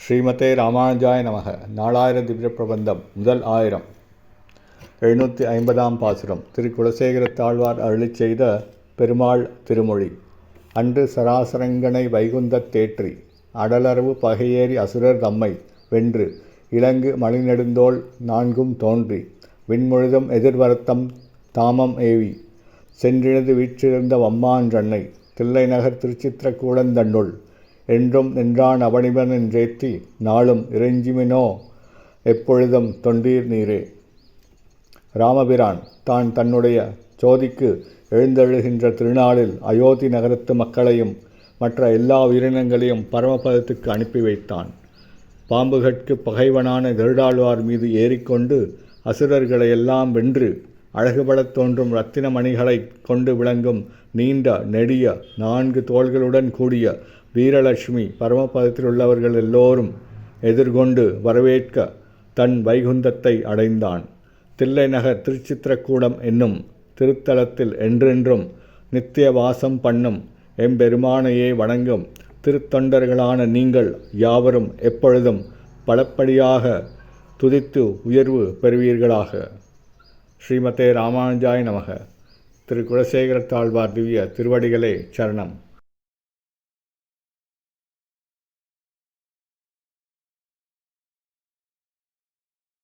ஸ்ரீமதே ராமானுஜாய நமக. நாலாயிரம் திவ்ய பிரபந்தம் முதல் 1000 750ஆம் பாசுரம். திரு குலசேகரத்தாழ்வார் அருளிச் செய்த பெருமாள் திருமொழி. அன்று சராசரங்கனை வைகுந்தத் தேற்றி அடலரவு பகையேறி அசுரர் தம்மை வென்று இலங்கு மலிநெடுந்தோள் நான்கும் தோன்றி விண்முழுதும் எதிர்வரத்தம் தாமம் ஏவி சென்றினது வீற்றிருந்த வம்மான்றன்னை தில்லைநகர் திருச்சித்திரக்கூடந்தன்னுள் என்றும் நின்றான் அவனிவன் என்றேத்தி நாளும் இறைஞ்சிமினோ எப்பொழுதும் தொண்டீர் நீரே. ராமபிரான் தான் தன்னுடைய ஜோதிக்கு எழுந்தெழுகின்ற திருநாளில் அயோத்தி நகரத்து மக்களையும் மற்ற எல்லா உயிரினங்களையும் பரமபதத்துக்கு அனுப்பி வைத்தான். பாம்புகட்கு பகைவனான கருடாழ்வார் மீது ஏறிக்கொண்டு அசுரர்களையெல்லாம் வென்று அழகுபடத் தோன்றும் இரத்தின மணிகளை கொண்டு விளங்கும் நீண்ட நெடிய 4 தோள்களுடன் கூடிய வீரலட்சுமி பரமபதத்தில் உள்ளவர்கள் எல்லோரும் எதிர்கொண்டு வரவேற்க தன் வைகுந்தத்தை அடைந்தான். தில்லைநகர் திருச்சித்திரக்கூடம் என்னும் திருத்தலத்தில் என்றென்றும் நித்திய வாசம் பண்ணும் எம்பெருமானையே வணங்கும் திருத்தொண்டர்களான நீங்கள் யாவரும் எப்பொழுதும் பலப்படியாக துதித்து உயர்வு பெறுவீர்களாக. ஸ்ரீமதே ராமானுஜாய நமக. திரு குலசேகரத்தாழ்வார் திவ்ய திருவடிகளே சரணம்.